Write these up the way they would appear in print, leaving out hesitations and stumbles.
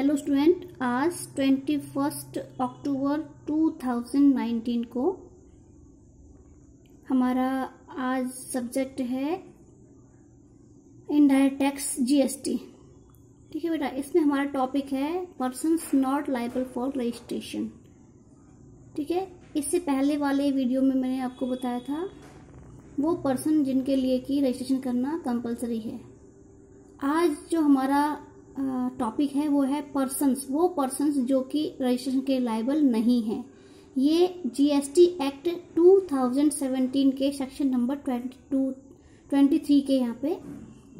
Hello student, आज 21 अक्टूबर 2019 को हमारा आज सब्जेक्ट है इनडायरेक्ट टैक्स जीएसटी। ठीक है बेटा, इसमें हमारा टॉपिक है persons not liable for registration. ठीक है, इससे पहले वाले वीडियो में मैंने आपको बताया था वो पर्सन जिनके लिए कि रजिस्ट्रेशन करना कंपलसरी है। आज जो हमारा टॉपिक है वो है वो पर्सन्स जो कि रजिस्ट्रेशन के लायबल नहीं है। ये जीएसटी एक्ट 2017 के सेक्शन नंबर 23 के यहाँ पे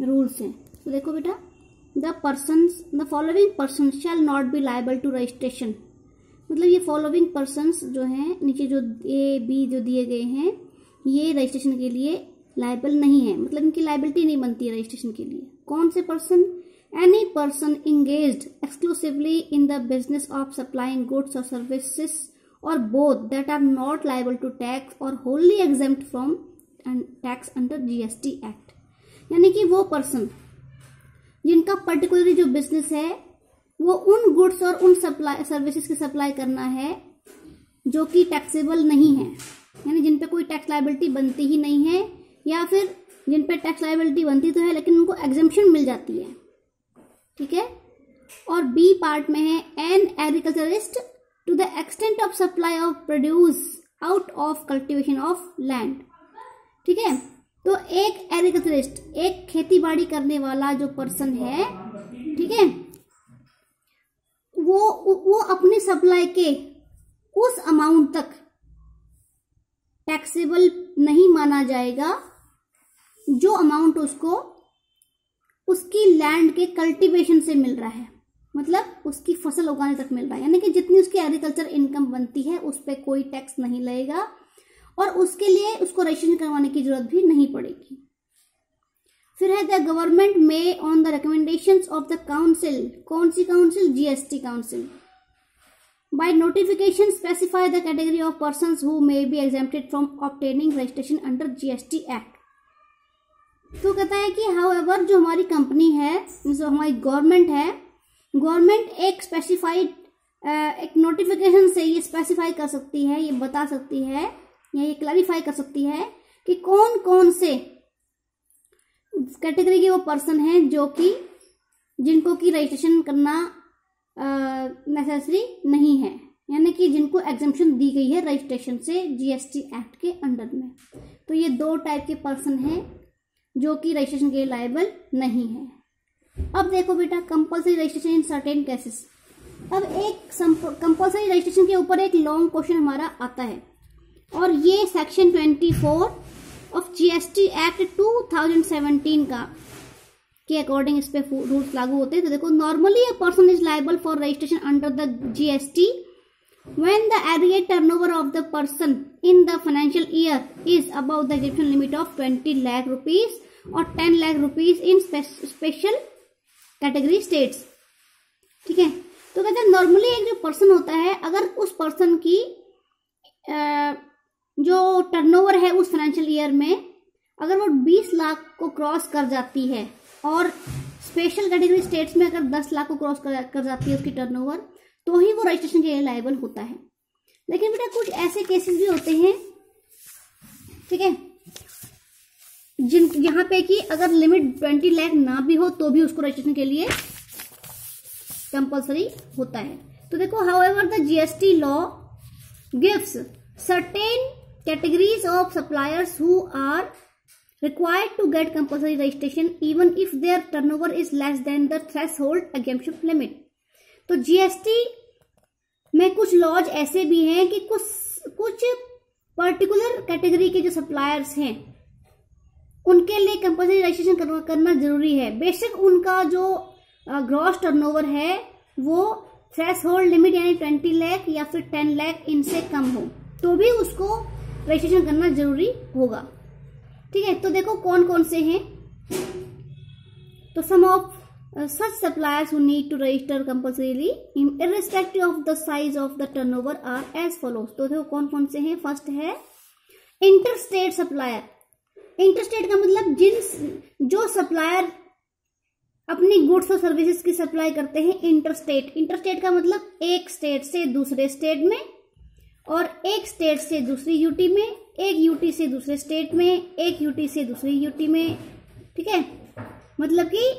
रूल्स हैं। तो देखो बेटा, the following person shall not be liable to registration. मतलब ये फॉलोइंग पर्सन्स जो हैं, नीचे जो ए बी जो दिए गए हैं, ये रजिस्ट्रेशन के लिए लायबल नहीं है, मतलब इनकी लायबिलिटी नहीं बनती है रजिस्ट्रेशन के लिए। कौन से person? Any person engaged exclusively in the business of supplying goods or services or both that are not liable to tax or wholly exempt from tax under GST Act। यानी कि वो पर्सन जिनका particularly जो business है वो उन goods और उन सर्विसेज की सप्लाई करना है जो कि टैक्सेबल नहीं है, यानी जिन पे कोई टैक्स लायबिलिटी बनती ही नहीं है, या फिर जिन पे टैक्स लायबिलिटी बनती तो है लेकिन उनको एग्जम्पशन मिल जाती है। ठीक है, और बी पार्ट में है an agriculturist to the extent of supply of produce out of cultivation of land. ठीक है, तो एक एग्रीकल्चरिस्ट, एक खेती बाड़ी करने वाला जो पर्सन है, ठीक है, वो अपनी सप्लाई के उस अमाउंट तक टैक्सेबल नहीं माना जाएगा जो अमाउंट उसको उसकी लैंड के कल्टीवेशन से मिल रहा है, मतलब उसकी फसल उगाने तक मिल रहा है। यानी कि जितनी उसकी एग्रीकल्चर इनकम बनती है उस पर कोई टैक्स नहीं लगेगा और उसके लिए उसको रजिस्ट्रेशन करवाने की जरूरत भी नहीं पड़ेगी। फिर है द गवर्नमेंट में on the recommendations of the council. कौन सी council? GST council. By notification specify the category of persons who may be exempted from obtaining registration under GST act. तो कहता है कि हाउएवर जो हमारी कंपनी है, जो हमारी गवर्नमेंट है, गवर्नमेंट एक स्पेसिफाइड एक नोटिफिकेशन से ये स्पेसिफाई कर सकती है, ये बता सकती है या ये क्लैरिफाई कर सकती है कि कौन कौन से कैटेगरी के वो पर्सन हैं जो कि जिनको कि रजिस्ट्रेशन करना नेसेसरी नहीं है, यानी कि जिनको एग्जम्पशन दी गई है रजिस्ट्रेशन से जीएसटी एक्ट के अंडर में। तो ये दो टाइप के पर्सन हैं जो कि रजिस्ट्रेशन के लायबल नहीं है। अब देखो बेटा, compulsory registration in certain cases. अब एक कंपलसरी रजिस्ट्रेशन के ऊपर एक लॉन्ग क्वेश्चन हमारा आता है और ये सेक्शन 24 ऑफ जीएसटी एक्ट 2017 का के अकॉर्डिंग इस पे रूल्स लागू होते हैं। तो देखो, normally a person is liable for registration under the GST when the aggregate turnover of the person in the financial year is above the exemption limit of 20 lakh rupees or 10 lakh rupees in special category states। ठीक है, तो कहते हैं normally एक जो person होता है, अगर उस पर्सन की जो टर्नओवर है उस फाइनेंशियल ईयर में अगर वो 20 लाख को क्रॉस कर जाती है और स्पेशल कैटेगरी स्टेट्स में अगर 10 लाख को क्रॉस कर जाती है उसकी टर्नओवर, तो ही वो रजिस्ट्रेशन के लिए लायबल होता है। लेकिन बेटा कुछ ऐसे केसेस भी होते हैं, ठीक है, यहाँ पे कि अगर लिमिट 20 लाख ना भी हो तो भी उसको रजिस्ट्रेशन के लिए कंपलसरी होता है। तो देखो, however the GST law gives certain categories of suppliers who are required to get compulsory registration even if their turnover is less than the threshold exemption limit। तो जीएसटी में कुछ लॉज ऐसे भी हैं कि कुछ पर्टिकुलर कैटेगरी के जो सप्लायर्स हैं उनके लिए कंपलसरी रजिस्ट्रेशन करना जरूरी है। बेशक उनका जो ग्रॉस टर्नओवर है वो थ्रेशोल्ड लिमिट यानी 20 लाख या फिर 10 लाख इनसे कम हो, तो भी उसको रजिस्ट्रेशन करना जरूरी होगा। ठीक है, तो देखो कौन कौन से हैं। तो सम of such suppliers who need to register compulsorily irrespective of the size of the turnover are as follows। तो देखो कौन कौन से हैं। फर्स्ट है इंटरस्टेट सप्लायर। इंटरस्टेट का मतलब जो सप्लायर अपनी गुड्स और सर्विसेज की सप्लाई करते हैं इंटरस्टेट। इंटरस्टेट का मतलब एक स्टेट से दूसरे स्टेट में, और एक स्टेट से दूसरी यूटी में, एक यूटी से दूसरे स्टेट में, एक यूटी से दूसरी यूटी में। ठीक है, मतलब कि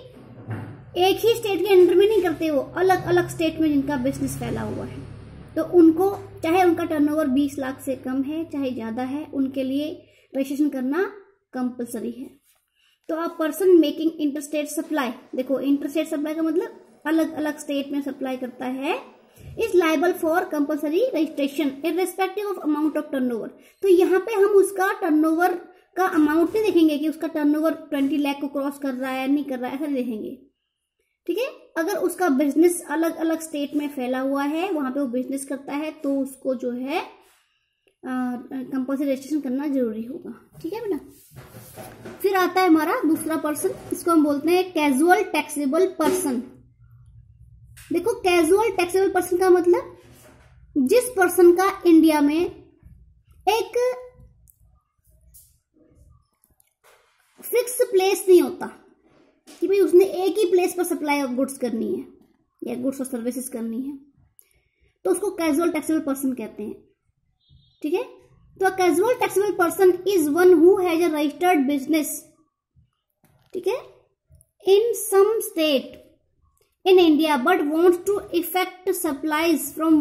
एक ही स्टेट के अंडर में नहीं करते, वो अलग अलग स्टेट में जिनका बिजनेस फैला हुआ है, तो उनको चाहे उनका टर्नओवर 20 लाख से कम है चाहे ज्यादा है, उनके लिए रजिस्ट्रेशन करना कंपलसरी है। तो a person making interstate supply, देखो इंटरस्टेट सप्लाई का मतलब अलग अलग स्टेट में सप्लाई करता है, is liable for compulsory registration irrespective of amount of turnover. तो यहाँ पे हम उसका टर्नओवर का अमाउंट नहीं देखेंगे कि उसका टर्नओवर 20 लाख को क्रॉस कर रहा है नहीं कर रहा है, ऐसा देखेंगे। ठीक है, अगर उसका बिजनेस अलग अलग स्टेट में फैला हुआ है, वहां पे वो बिजनेस करता है, तो उसको जो है कंपल्सरी रजिस्ट्रेशन करना जरूरी होगा। ठीक है बेटा। फिर आता है हमारा दूसरा पर्सन, इसको हम बोलते हैं कैजुअल टैक्सेबल पर्सन। देखो कैजुअल टैक्सेबल पर्सन का मतलब जिस पर्सन का इंडिया में एक फिक्स प्लेस नहीं होता कि भाई उसने एक ही प्लेस पर सप्लाई ऑफ गुड्स करनी है या गुड्स और सर्विसेज करनी है, तो उसको कैजुअल टैक्सेबल पर्सन कहते हैं। ठीक है, तो casual taxable person is one who has a registered business, ठीक है, in some state in India but wants to effect supplies from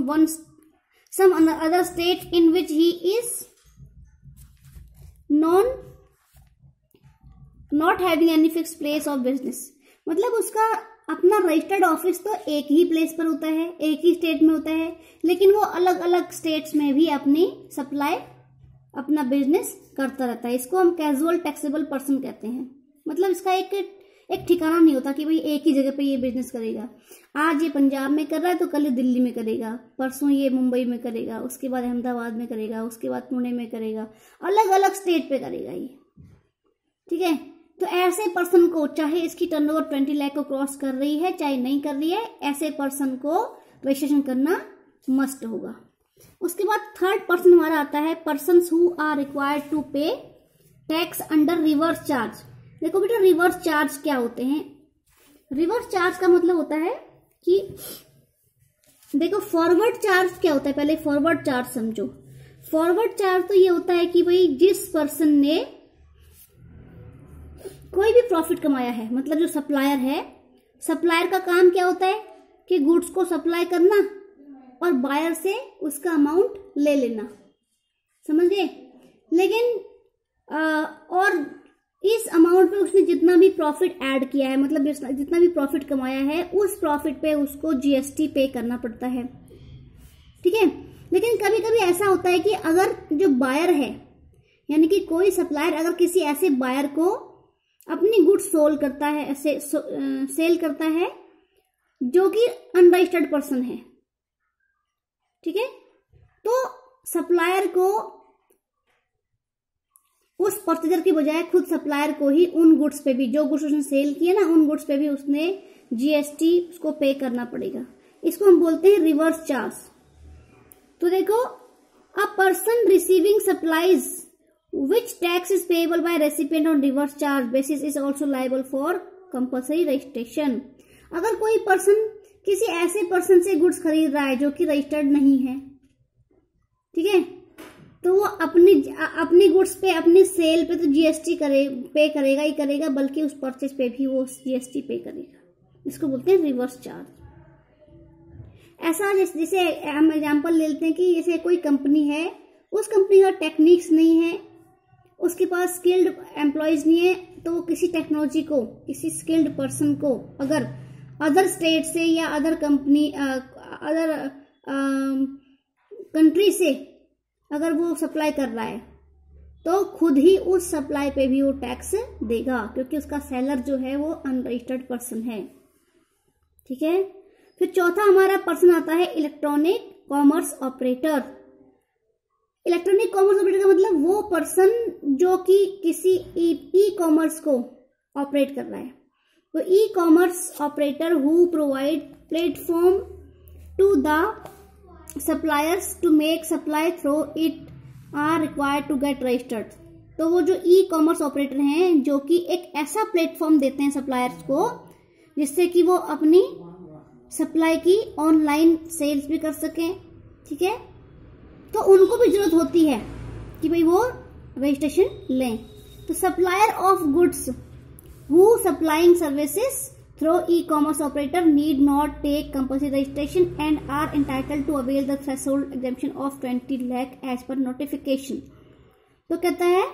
some other state in which he is not having any fixed place of business। मतलब उसका अपना registered office तो एक ही place पर होता है, एक ही स्टेट में होता है, लेकिन वो अलग अलग स्टेट्स में भी अपनी सप्लाई अपना बिजनेस करता रहता है। इसको हम कैजुअल टैक्सेबल पर्सन कहते हैं। मतलब इसका एक ठिकाना नहीं होता कि भाई एक ही जगह पे ये बिजनेस करेगा, आज ये पंजाब में कर रहा है तो कल दिल्ली में करेगा, परसों ये मुंबई में करेगा, उसके बाद अहमदाबाद में करेगा, उसके बाद पुणे में करेगा, अलग अलग स्टेट पे करेगा ये। ठीक है, तो ऐसे पर्सन को चाहे इसकी टर्नओवर 20 लाख को क्रॉस कर रही है चाहे नहीं कर रही है, ऐसे पर्सन को रजिस्ट्रेशन करना मस्ट होगा। उसके बाद थर्ड पर्सन हमारा आता है persons who are required to pay tax under reverse charge. देखो बेटा रिवर्स चार्ज क्या होते हैं। रिवर्स चार्ज का मतलब होता है कि देखो फॉरवर्ड चार्ज क्या होता है, पहले फॉरवर्ड चार्ज समझो। फॉरवर्ड चार्ज तो ये होता है कि भाई जिस पर्सन ने कोई भी प्रॉफिट कमाया है, मतलब जो सप्लायर है, सप्लायर का काम क्या होता है कि गुड्स को सप्लाई करना और बायर से उसका अमाउंट ले लेना, समझ गए। लेकिन और इस अमाउंट पे उसने जितना भी प्रॉफिट ऐड किया है, मतलब जितना भी प्रॉफिट कमाया है, उस प्रॉफिट पे उसको जीएसटी पे करना पड़ता है। ठीक है, लेकिन कभी कभी ऐसा होता है कि अगर जो बायर है, यानी कि कोई सप्लायर अगर किसी ऐसे बायर को अपनी गुड्स सेल करता है जो कि अनरजिस्टर्ड पर्सन है, ठीक है, तो सप्लायर को उस परचेजर की बजाय खुद सप्लायर को ही उन गुड्स पे भी, जो गुड्स उसने सेल किए ना, उन गुड्स पे भी उसने जीएसटी उसको पे करना पड़ेगा। इसको हम बोलते हैं रिवर्स चार्ज। तो देखो a person receiving supplies which tax is payable by recipient on reverse charge basis is also liable for compulsory registration. अगर कोई पर्सन किसी ऐसे पर्सन से गुड्स खरीद रहा है जो कि रजिस्टर्ड नहीं है, ठीक है, तो वो अपनी गुड्स पे, अपनी सेल पे तो जीएसटी पे करेगा ही करेगा, बल्कि उस परचेज पे भी वो जीएसटी पे करेगा। इसको बोलते हैं रिवर्स चार्ज। ऐसा जैसे हम एग्जांपल ले लेते हैं कि जैसे कोई कंपनी है, उस कंपनी का टेक्निक्स नहीं है, उसके पास स्किल्ड एम्प्लॉयज नहीं है, तो वो किसी टेक्नोलॉजी को, किसी स्किल्ड पर्सन को अगर अदर स्टेट से या अदर कंट्री से अगर वो सप्लाई कर रहा है, तो खुद ही उस सप्लाई पे भी वो टैक्स देगा, क्योंकि उसका सेलर जो है वो अनरजिस्टर्ड पर्सन है। ठीक है, फिर चौथा हमारा पर्सन आता है electronic commerce operator. Electronic commerce operator का मतलब वो पर्सन जो कि किसी ई कॉमर्स को ऑपरेट कर रहा है। तो e-commerce operator who provide platform to the suppliers to make supply through it are required to get registered। तो वो जो ई कॉमर्स ऑपरेटर हैं जो कि एक ऐसा प्लेटफॉर्म देते हैं सप्लायर्स को जिससे कि वो अपनी सप्लाई की ऑनलाइन सेल्स भी कर सकें। ठीक है, तो उनको भी जरूरत होती है कि भाई वो रजिस्ट्रेशन लें। तो supplier of goods who supplying services through e-commerce operator need not take compulsory registration and are entitled to avail the threshold exemption of 20 lakh as per notification. तो कहता है,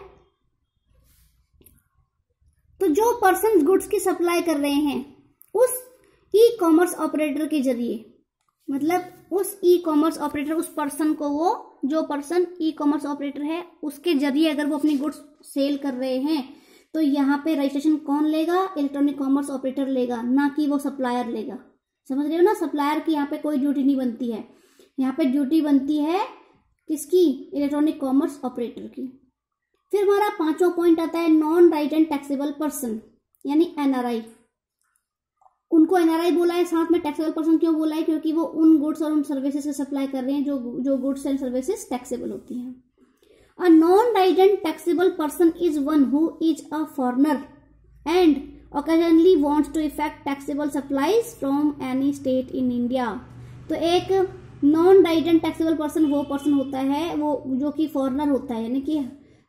तो जो पर्सन गुड्स की सप्लाई कर रहे हैं उस ई कॉमर्स ऑपरेटर के जरिए, मतलब उस ई कॉमर्स ऑपरेटर, उस पर्सन को, वो जो पर्सन ई कॉमर्स ऑपरेटर है उसके जरिए अगर वो अपनी गुड्स सेल कर रहे हैं तो यहाँ पे रजिस्ट्रेशन कौन लेगा? इलेक्ट्रॉनिक कॉमर्स ऑपरेटर लेगा, ना कि वो सप्लायर लेगा। समझ रहे हो ना? सप्लायर की यहाँ पे कोई ड्यूटी नहीं बनती है, यहाँ पे ड्यूटी बनती है किसकी? इलेक्ट्रॉनिक कॉमर्स ऑपरेटर की। फिर हमारा 5वां पॉइंट आता है नॉन रेजिडेंट टैक्सेबल पर्सन, यानी एनआरआई। उनको एनआरआई बोला है, साथ में टैक्सेबल पर्सन क्यों बोला है? क्योंकि वो उन गुड्स और उन सर्विसेज से सप्लाई कर रहे हैं जो गुड्स एंड सर्विसेज टैक्सेबल होती हैं। A non-resident taxable person is one who is a foreigner and occasionally wants to effect taxable supplies from any state in India। तो एक नॉन रेजिडेंट टैक्सेबल पर्सन वो person होता है वो जो कि फॉरेनर होता है, यानी कि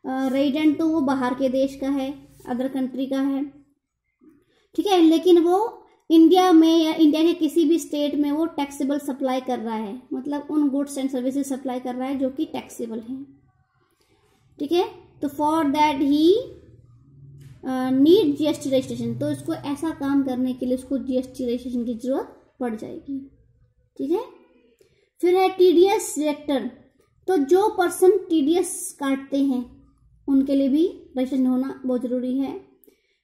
रेजिडेंट तो वो बाहर के देश का है, अदर कंट्री का है। ठीक है, लेकिन वो इंडिया में या इंडिया के किसी भी स्टेट में वो टैक्सेबल सप्लाई कर रहा है, मतलब उन गुड्स एंड सर्विसेज सप्लाई कर रहा है जो कि टैक्सेबल हैं। ठीक है, तो for that he need GST registration. तो इसको ऐसा काम करने के लिए उसको जीएसटी रजिस्ट्रेशन की जरूरत पड़ जाएगी। ठीक है, फिर है टीडीएस डिडक्टर। तो जो पर्सन टीडीएस काटते हैं उनके लिए भी रजिस्ट्रेशन होना बहुत जरूरी है।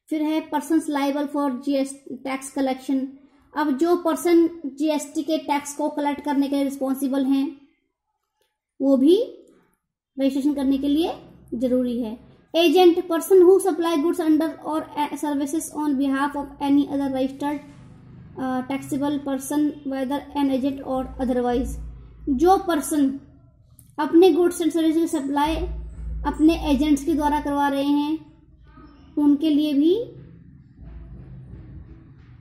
फिर है persons liable for GST tax collection. अब जो पर्सन जीएसटी के टैक्स को कलेक्ट करने के लिए रिस्पॉन्सिबल हैं वो भी रजिस्ट्रेशन करने के लिए जरूरी है। Agent, person who supply goods under or services on behalf of any other registered taxable person whether an agent or otherwise. जो पर्सन अपने गुड्स एंड सर्विसेज सप्लाई अपने एजेंट्स के द्वारा करवा रहे हैं उनके लिए भी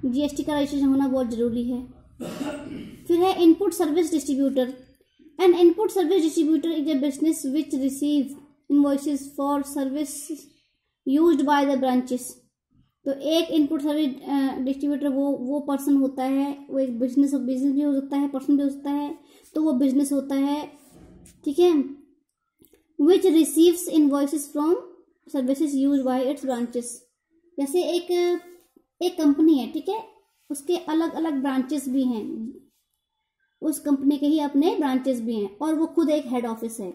जीएसटी का रजिस्ट्रेशन होना बहुत जरूरी है। फिर है input service distributor. An input service distributor is a business which receives invoices for service used by the branches। तो एक इनपुट सर्विस डिस्ट्रीब्यूटर वो पर्सन होता है, वो एक बिजनेस भी हो सकता है, पर्सन भी हो सकता है, तो वो बिजनेस होता है। ठीक है, which receives invoices from services used by its branches। जैसे एक कंपनी है, ठीक है, उसके अलग अलग ब्रांचेस भी हैं, उस कंपनी के ही अपने ब्रांचेस भी हैं और वो खुद एक हेड ऑफिस है।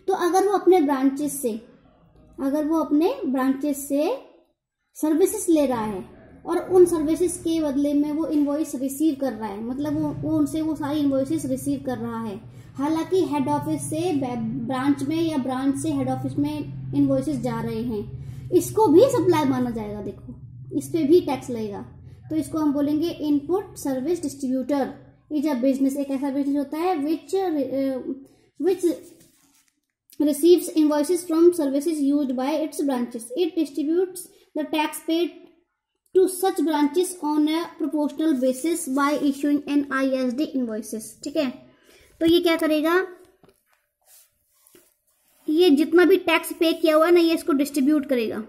तो अगर वो अपने ब्रांचेस से सर्विसेज ले रहा है और उन सर्विसेज के बदले में वो इनवॉइस रिसीव कर रहा है, मतलब वो उनसे वो सारी इनवॉइसेस रिसीव कर रहा है, हालांकि हेड ऑफिस से ब्रांच में या ब्रांच से हेड ऑफिस में इनवॉइसेस जा रहे हैं, इसको भी सप्लाई माना जाएगा। देखो, इस पे भी टैक्स लगेगा। तो इसको हम बोलेंगे input service distributor is a business. एक ऐसा बिजनेस होता है विच receives invoices from services used by its branches. It distributes the tax paid to such branches on a proportional basis by issuing an ISD invoices। ठीक है, तो ये क्या करेगा? ये जितना भी टैक्स पे किया हुआ है ना, ये इसको डिस्ट्रीब्यूट करेगा।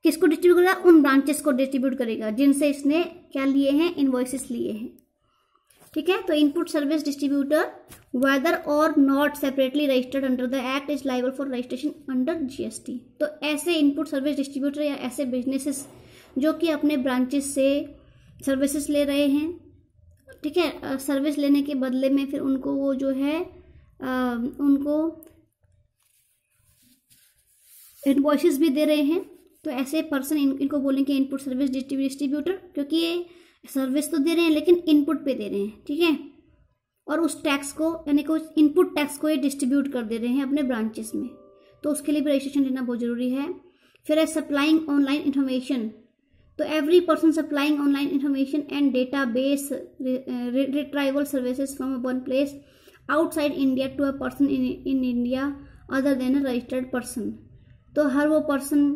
किसको डिस्ट्रीब्यूट करेगा? उन ब्रांचेस को डिस्ट्रीब्यूट करेगा जिनसे इसने क्या लिए हैं? इनवॉइसेस लिए हैं। ठीक है, तो इनपुट सर्विस डिस्ट्रीब्यूटर वेदर और not separately registered under the act is liable for registration under GST. तो ऐसे इनपुट सर्विस डिस्ट्रीब्यूटर या ऐसे बिजनेसेस जो कि अपने ब्रांचेस से सर्विसेज ले रहे हैं, ठीक है, सर्विस लेने के बदले में फिर उनको वो जो है उनको इनवॉइसेस भी दे रहे हैं, तो ऐसे पर्सन इनको बोलेंगे इनपुट सर्विस डिस्ट्रीब्यूटर, क्योंकि ये सर्विस तो दे रहे हैं लेकिन इनपुट पे दे रहे हैं। ठीक है, और उस टैक्स को यानी कि उस इनपुट टैक्स को ये डिस्ट्रीब्यूट कर दे रहे हैं अपने ब्रांचेस में, तो उसके लिए भी रजिस्ट्रेशन लेना बहुत जरूरी है। फिर है सप्लाइंग ऑनलाइन इन्फॉर्मेशन। तो every person supplying online information and data base retrieval services from one place outside India to a person in India other than a registered person. तो हर वो पर्सन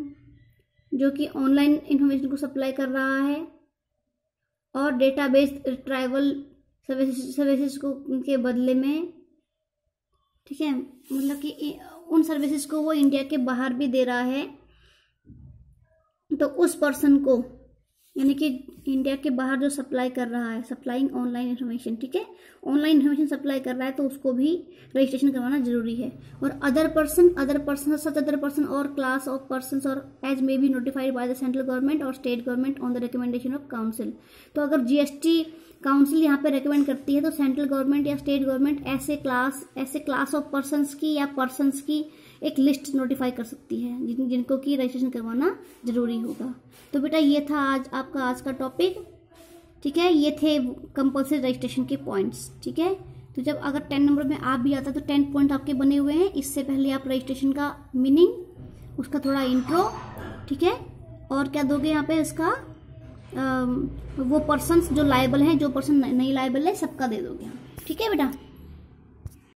जो कि ऑनलाइन इन्फॉर्मेशन को supply कर रहा है और डेटाबेस ट्राइवल सर्विसेज को के बदले में, ठीक है, मतलब कि उन सर्विसेज को वो इंडिया के बाहर भी दे रहा है, तो उस पर्सन को, यानी कि इंडिया के बाहर जो सप्लाई कर रहा है, सप्लाइंग ऑनलाइन इन्फॉर्मेशन, ठीक है, ऑनलाइन इन्फॉर्मेशन सप्लाई कर रहा है, तो उसको भी रजिस्ट्रेशन करवाना जरूरी है। और other person such other person or class of person or as may be notified by the central government or state government on the recommendation of council. तो अगर जीएसटी काउंसिल यहाँ पे रिकमेंड करती है, तो सेंट्रल गवर्नमेंट या state government ऐसे class of persons की या पर्सन्स की एक लिस्ट नोटिफाई कर सकती है जिनको कि रजिस्ट्रेशन करवाना जरूरी होगा। तो बेटा ये था आज का टॉपिक, ठीक है, ये थे कंपल्सरी रजिस्ट्रेशन के पॉइंट्स, ठीक है। तो जब अगर 10 नंबर में आप भी आता तो 10 पॉइंट आपके बने हुए हैं। इससे पहले आप रजिस्ट्रेशन का मीनिंग, उसका थोड़ा इंट्रो, ठीक है, और क्या दोगे यहाँ पे इसका वो पर्सन्स जो लायबल हैं, जो पर्सन नहीं लायबल है, सबका दे दोगे, ठीक है बेटा।